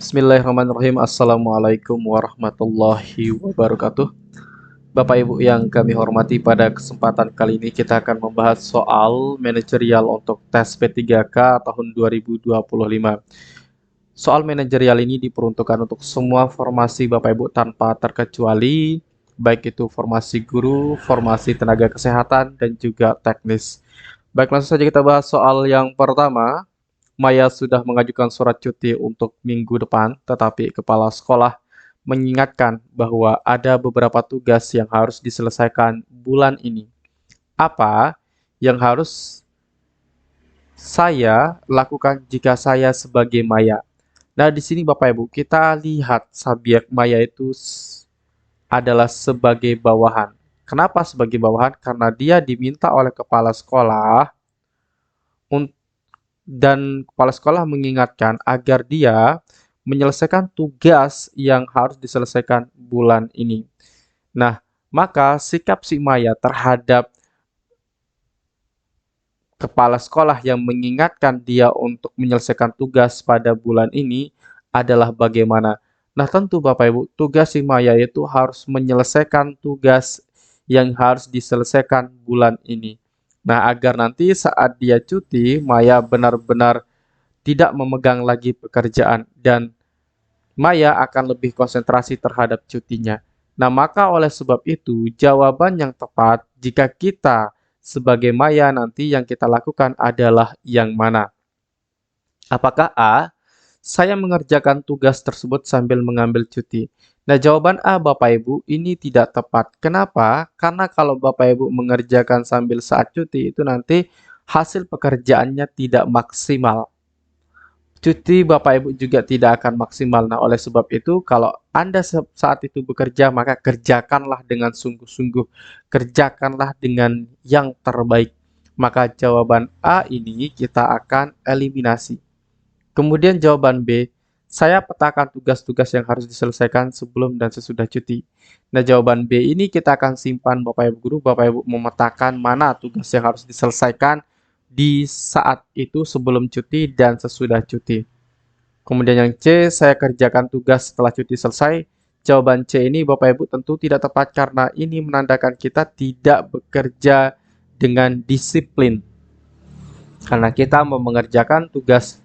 Bismillahirrahmanirrahim. Assalamualaikum warahmatullahi wabarakatuh. Bapak Ibu yang kami hormati, pada kesempatan kali ini kita akan membahas soal manajerial untuk tes P3K tahun 2025. Soal manajerial ini diperuntukkan untuk semua formasi Bapak Ibu tanpa terkecuali, baik itu formasi guru, formasi tenaga kesehatan, dan juga teknis. Baik, langsung saja kita bahas soal yang pertama. Maya sudah mengajukan surat cuti untuk minggu depan, tetapi kepala sekolah mengingatkan bahwa ada beberapa tugas yang harus diselesaikan bulan ini. Apa yang harus saya lakukan jika saya sebagai Maya? Nah, di sini Bapak Ibu, kita lihat subjek Maya itu adalah sebagai bawahan. Kenapa sebagai bawahan? Karena dia diminta oleh kepala sekolah dan kepala sekolah mengingatkan agar dia menyelesaikan tugas yang harus diselesaikan bulan ini. Nah, maka sikap si Maya terhadap kepala sekolah yang mengingatkan dia untuk menyelesaikan tugas pada bulan ini adalah bagaimana? Nah, tentu Bapak Ibu, tugas si Maya itu harus menyelesaikan tugas yang harus diselesaikan bulan ini. Nah, agar nanti saat dia cuti, Maya benar-benar tidak memegang lagi pekerjaan dan Maya akan lebih konsentrasi terhadap cutinya. Nah, maka oleh sebab itu, jawaban yang tepat jika kita sebagai Maya nanti yang kita lakukan adalah yang mana? Apakah A, saya mengerjakan tugas tersebut sambil mengambil cuti? Nah, jawaban A, Bapak Ibu, ini tidak tepat. Kenapa? Karena kalau Bapak Ibu mengerjakan sambil saat cuti, itu nanti hasil pekerjaannya tidak maksimal. Cuti Bapak Ibu juga tidak akan maksimal. Nah, oleh sebab itu, kalau Anda saat itu bekerja, maka kerjakanlah dengan sungguh-sungguh. Kerjakanlah dengan yang terbaik. Maka jawaban A ini kita akan eliminasi. Kemudian jawaban B, saya petakan tugas-tugas yang harus diselesaikan sebelum dan sesudah cuti. Nah, jawaban B ini kita akan simpan Bapak Ibu guru. Bapak Ibu memetakan mana tugas yang harus diselesaikan di saat itu sebelum cuti dan sesudah cuti. Kemudian yang C, saya kerjakan tugas setelah cuti selesai. Jawaban C ini Bapak Ibu tentu tidak tepat karena ini menandakan kita tidak bekerja dengan disiplin. Karena kita mau mengerjakan tugas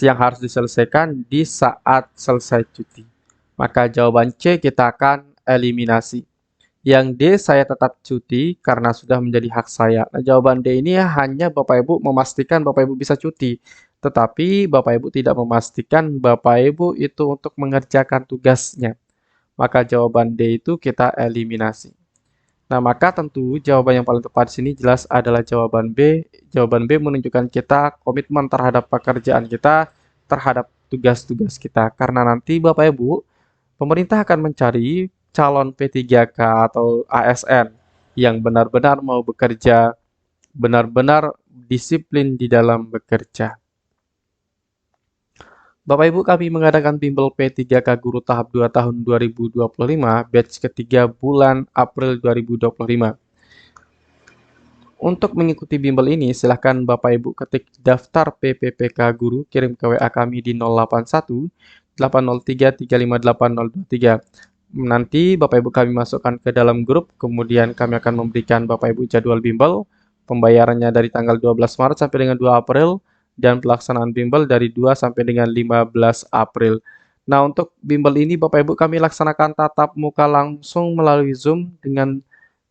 yang harus diselesaikan di saat selesai cuti. Maka jawaban C kita akan eliminasi. Yang D, saya tetap cuti karena sudah menjadi hak saya. Nah, jawaban D ini hanya Bapak Ibu memastikan Bapak Ibu bisa cuti. Tetapi Bapak Ibu tidak memastikan Bapak Ibu itu untuk mengerjakan tugasnya. Maka jawaban D itu kita eliminasi. Nah, maka tentu jawaban yang paling tepat di sini jelas adalah jawaban B. Jawaban B menunjukkan kita komitmen terhadap pekerjaan kita, terhadap tugas-tugas kita. Karena nanti Bapak Ibu, pemerintah akan mencari calon P3K atau ASN yang benar-benar mau bekerja, benar-benar disiplin di dalam bekerja. Bapak Ibu, kami mengadakan bimbel P3K Guru Tahap 2 tahun 2025, batch ketiga bulan April 2025. Untuk mengikuti bimbel ini, silahkan Bapak Ibu ketik daftar PPPK Guru, kirim ke WA kami di 081 803 358 023. Nanti Bapak Ibu kami masukkan ke dalam grup, kemudian kami akan memberikan Bapak Ibu jadwal bimbel, pembayarannya dari tanggal 12 Maret sampai dengan 2 April, dan pelaksanaan bimbel dari 2 sampai dengan 15 April. Nah, untuk bimbel ini Bapak Ibu kami laksanakan tatap muka langsung melalui Zoom dengan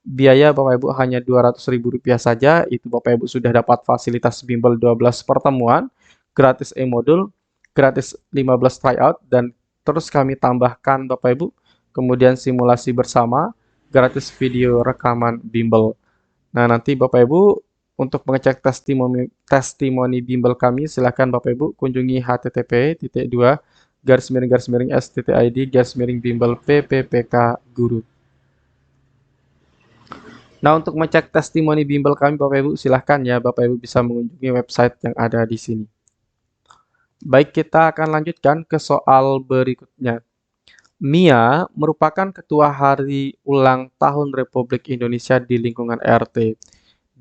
biaya Bapak Ibu hanya Rp200.000 saja. Itu Bapak Ibu sudah dapat fasilitas bimbel 12 pertemuan, gratis e-modul, gratis 15 tryout, dan terus kami tambahkan Bapak Ibu, kemudian simulasi bersama, gratis video rekaman bimbel. Nah, nanti Bapak Ibu untuk mengecek testimoni bimbel kami, silakan Bapak Ibu kunjungi http://s.id/bimbel PPPK Guru. Nah, untuk mengecek testimoni bimbel kami, Bapak Ibu, silahkan ya, Bapak Ibu bisa mengunjungi website yang ada di sini. Baik, kita akan lanjutkan ke soal berikutnya. Mia merupakan ketua hari ulang tahun Republik Indonesia di lingkungan RT.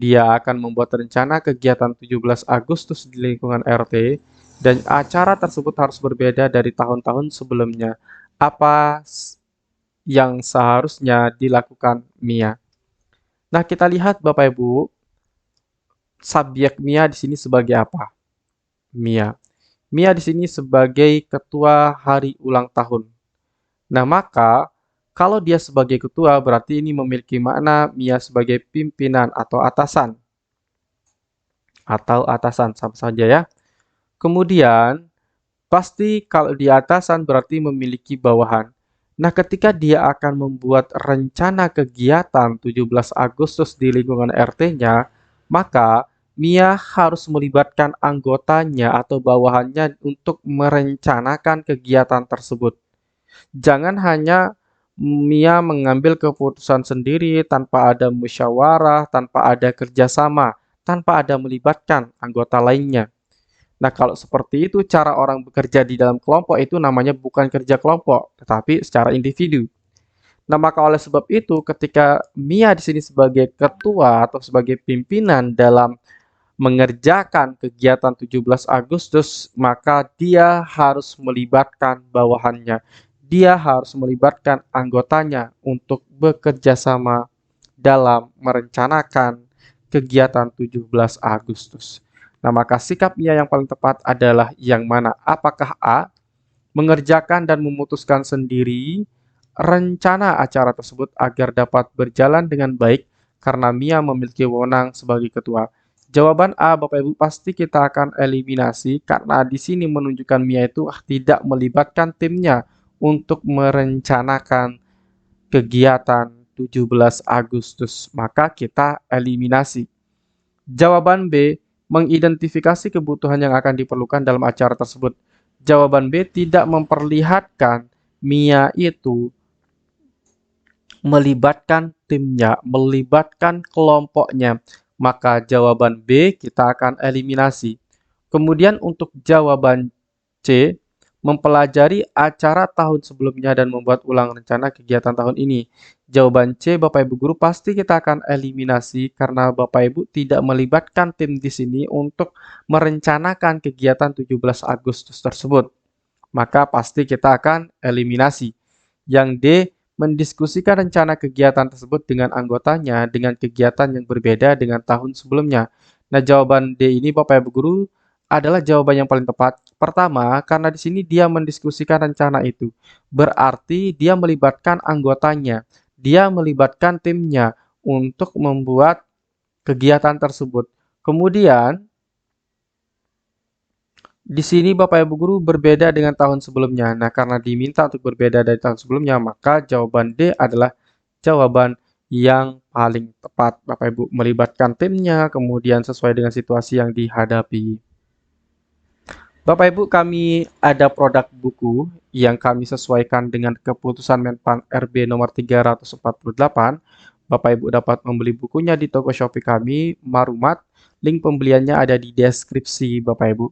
Dia akan membuat rencana kegiatan 17 Agustus di lingkungan RT dan acara tersebut harus berbeda dari tahun-tahun sebelumnya. Apa yang seharusnya dilakukan Mia? Nah, kita lihat Bapak Ibu, subjek Mia di sini sebagai apa? Mia. Mia di sini sebagai ketua hari ulang tahun. Nah, maka kalau dia sebagai ketua berarti ini memiliki makna Mia sebagai pimpinan atau atasan sama saja ya. Kemudian pasti kalau di atasan berarti memiliki bawahan. Nah, ketika dia akan membuat rencana kegiatan 17 Agustus di lingkungan RT-nya, maka Mia harus melibatkan anggotanya atau bawahannya untuk merencanakan kegiatan tersebut. Jangan hanya Mia mengambil keputusan sendiri tanpa ada musyawarah, tanpa ada kerjasama, tanpa ada melibatkan anggota lainnya. Nah, kalau seperti itu cara orang bekerja di dalam kelompok itu namanya bukan kerja kelompok, tetapi secara individu. Nah, maka oleh sebab itu ketika Mia di sini sebagai ketua atau sebagai pimpinan dalam mengerjakan kegiatan 17 Agustus, maka dia harus melibatkan bawahannya. Dia harus melibatkan anggotanya untuk bekerja sama dalam merencanakan kegiatan 17 Agustus. Nah, maka sikap Mia yang paling tepat adalah yang mana? Apakah A, mengerjakan dan memutuskan sendiri rencana acara tersebut agar dapat berjalan dengan baik karena Mia memiliki wewenang sebagai ketua? Jawaban A, Bapak Ibu, pasti kita akan eliminasi karena di sini menunjukkan Mia itu tidak melibatkan timnya untuk merencanakan kegiatan 17 Agustus. Maka kita eliminasi. Jawaban B, mengidentifikasi kebutuhan yang akan diperlukan dalam acara tersebut. Jawaban B tidak memperlihatkan Mia itu melibatkan timnya, melibatkan kelompoknya. Maka jawaban B kita akan eliminasi. Kemudian untuk jawaban C, mempelajari acara tahun sebelumnya dan membuat ulang rencana kegiatan tahun ini. Jawaban C, Bapak Ibu guru, pasti kita akan eliminasi karena Bapak Ibu tidak melibatkan tim di sini untuk merencanakan kegiatan 17 Agustus tersebut. Maka pasti kita akan eliminasi. Yang D, mendiskusikan rencana kegiatan tersebut dengan anggotanya dengan kegiatan yang berbeda dengan tahun sebelumnya. Nah, jawaban D ini Bapak Ibu guru adalah jawaban yang paling tepat. Pertama, karena di sini dia mendiskusikan rencana itu. Berarti dia melibatkan anggotanya. Dia melibatkan timnya untuk membuat kegiatan tersebut. Kemudian, di sini Bapak Ibu guru berbeda dengan tahun sebelumnya. Nah, karena diminta untuk berbeda dari tahun sebelumnya, maka jawaban D adalah jawaban yang paling tepat. Bapak Ibu melibatkan timnya, kemudian sesuai dengan situasi yang dihadapi. Bapak Ibu, kami ada produk buku yang kami sesuaikan dengan keputusan Menpan RB nomor 348. Bapak Ibu dapat membeli bukunya di toko Shopee kami, Marumat. Link pembeliannya ada di deskripsi Bapak Ibu.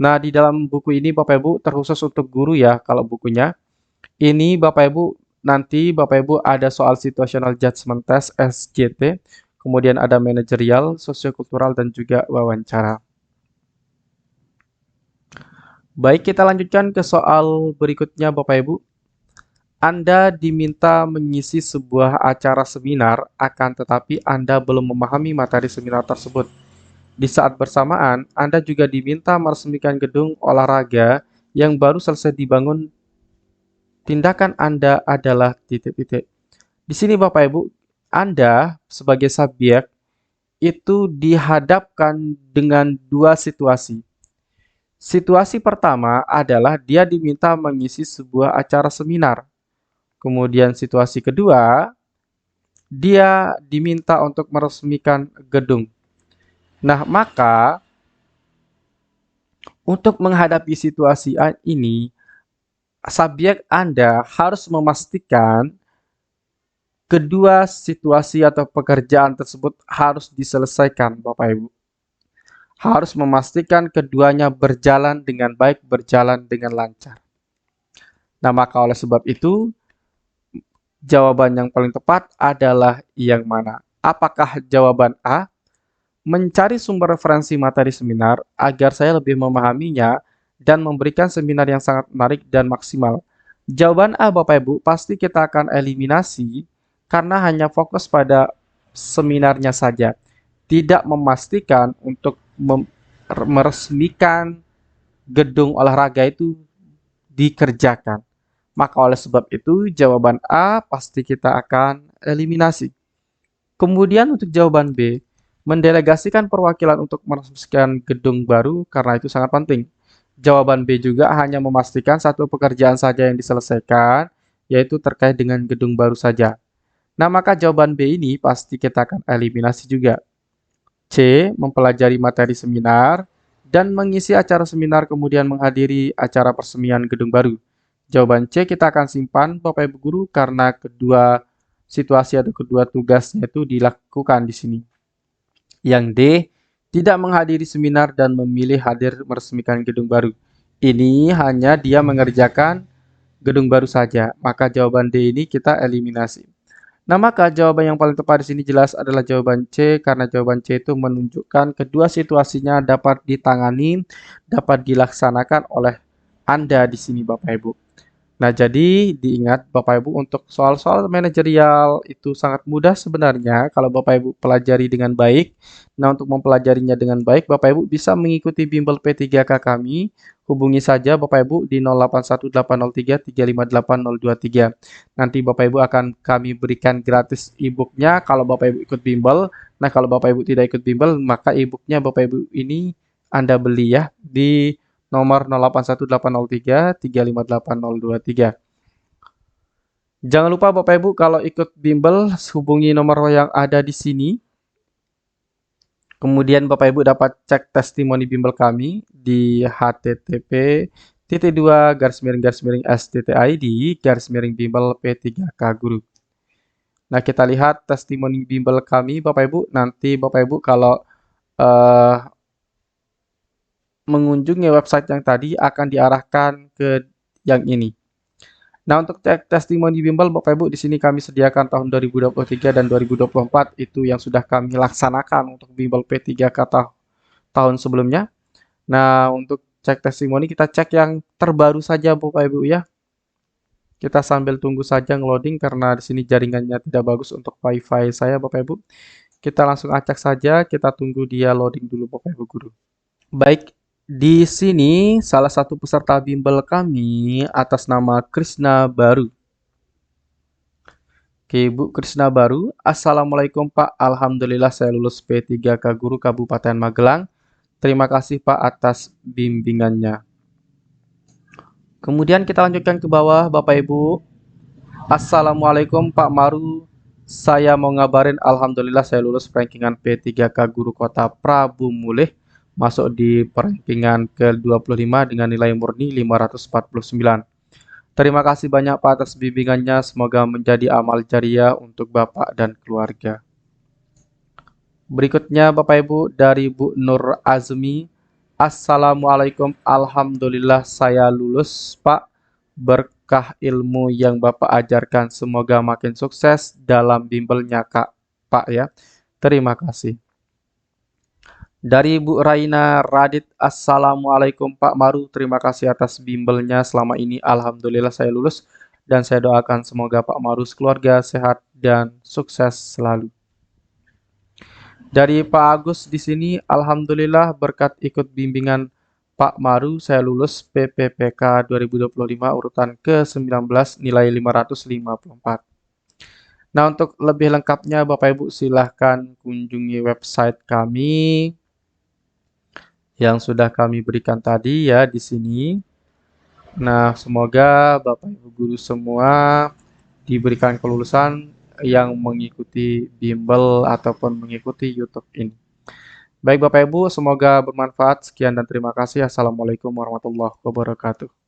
Nah, di dalam buku ini Bapak Ibu terkhusus untuk guru ya kalau bukunya. Ini Bapak Ibu nanti Bapak Ibu ada soal situational judgment test SJT, kemudian ada manajerial, sosiokultural dan juga wawancara. Baik, kita lanjutkan ke soal berikutnya Bapak Ibu. Anda diminta mengisi sebuah acara seminar, akan tetapi Anda belum memahami materi seminar tersebut. Di saat bersamaan, Anda juga diminta meresmikan gedung olahraga yang baru selesai dibangun. Tindakan Anda adalah titik-titik. Di sini Bapak Ibu, Anda sebagai subjek itu dihadapkan dengan dua situasi. Situasi pertama adalah dia diminta mengisi sebuah acara seminar. Kemudian situasi kedua, dia diminta untuk meresmikan gedung. Nah, maka untuk menghadapi situasi ini, subjek Anda harus memastikan kedua situasi atau pekerjaan tersebut harus diselesaikan, Bapak Ibu. Harus memastikan keduanya berjalan dengan baik, berjalan dengan lancar. Nah, maka oleh sebab itu, jawaban yang paling tepat adalah yang mana? Apakah jawaban A, mencari sumber referensi materi seminar agar saya lebih memahaminya dan memberikan seminar yang sangat menarik dan maksimal. Jawaban A, Bapak Ibu, pasti kita akan eliminasi karena hanya fokus pada seminarnya saja, tidak memastikan untuk meresmikan gedung olahraga itu dikerjakan. Maka oleh sebab itu jawaban A pasti kita akan eliminasi. Kemudian untuk jawaban B, mendelegasikan perwakilan untuk meresmikan gedung baru karena itu sangat penting. Jawaban B juga hanya memastikan satu pekerjaan saja yang diselesaikan, yaitu terkait dengan gedung baru saja. Nah, maka jawaban B ini pasti kita akan eliminasi juga. C, mempelajari materi seminar dan mengisi acara seminar kemudian menghadiri acara peresmian gedung baru. Jawaban C kita akan simpan Bapak Ibu Guru karena kedua situasi atau kedua tugasnya itu dilakukan di sini. Yang D, tidak menghadiri seminar dan memilih hadir meresmikan gedung baru. Ini hanya dia mengerjakan gedung baru saja. Maka jawaban D ini kita eliminasi. Nah, maka jawaban yang paling tepat di sini jelas adalah jawaban C, karena jawaban C itu menunjukkan kedua situasinya dapat ditangani, dapat dilaksanakan oleh Anda di sini, Bapak Ibu. Nah, jadi diingat Bapak Ibu untuk soal-soal manajerial itu sangat mudah sebenarnya kalau Bapak Ibu pelajari dengan baik. Nah, untuk mempelajarinya dengan baik, Bapak Ibu bisa mengikuti bimbel P3K kami. Hubungi saja Bapak Ibu di 081803358023. Nanti Bapak Ibu akan kami berikan gratis e-booknya kalau Bapak Ibu ikut bimbel. Nah, kalau Bapak Ibu tidak ikut bimbel, maka e-booknya Bapak Ibu ini Anda beli ya di nomor 081803358023. Jangan lupa Bapak Ibu kalau ikut bimbel hubungi nomor yang ada di sini. Kemudian Bapak Ibu dapat cek testimoni bimbel kami di http://sttid/bimbel P3K Guru. Nah, kita lihat testimoni bimbel kami Bapak Ibu. Nanti Bapak Ibu kalau mengunjungi website yang tadi akan diarahkan ke yang ini. Nah, untuk cek testimoni bimbel Bapak Ibu di sini kami sediakan tahun 2023 dan 2024 itu yang sudah kami laksanakan untuk bimbel P3K tahun sebelumnya. Nah, untuk cek testimoni kita cek yang terbaru saja Bapak Ibu ya. Kita sambil tunggu saja ngeloading karena di sini jaringannya tidak bagus untuk WiFi saya Bapak Ibu. Kita langsung acak saja, kita tunggu dia loading dulu Bapak Ibu Guru. Baik, di sini salah satu peserta bimbel kami atas nama Krisna Baru. Oke, Bu Krisna Baru. Assalamualaikum Pak. Alhamdulillah saya lulus P3K Guru Kabupaten Magelang. Terima kasih Pak atas bimbingannya. Kemudian kita lanjutkan ke bawah Bapak Ibu. Assalamualaikum Pak Maru. Saya mau ngabarin Alhamdulillah saya lulus rankingan P3K Guru Kota Prabu Mulih. Masuk di rankingan ke-25 dengan nilai murni 549. Terima kasih banyak Pak atas bimbingannya. Semoga menjadi amal jariah untuk Bapak dan keluarga. Berikutnya Bapak Ibu dari Bu Nur Azmi. Assalamualaikum. Alhamdulillah saya lulus Pak. Berkah ilmu yang Bapak ajarkan. Semoga makin sukses dalam bimbelnya Kak Pak ya. Terima kasih. Dari Bu Raina Radit, Assalamualaikum Pak Maru, terima kasih atas bimbelnya selama ini. Alhamdulillah saya lulus dan saya doakan semoga Pak Maru sekeluarga sehat dan sukses selalu. Dari Pak Agus di sini, Alhamdulillah berkat ikut bimbingan Pak Maru, saya lulus PPPK 2025 urutan ke-19 nilai 554. Nah, untuk lebih lengkapnya Bapak Ibu silahkan kunjungi website kami yang sudah kami berikan tadi ya di sini. Nah, semoga Bapak Ibu guru semua diberikan kelulusan yang mengikuti bimbel ataupun mengikuti YouTube ini. Baik Bapak Ibu, semoga bermanfaat. Sekian dan terima kasih. Assalamualaikum warahmatullahi wabarakatuh.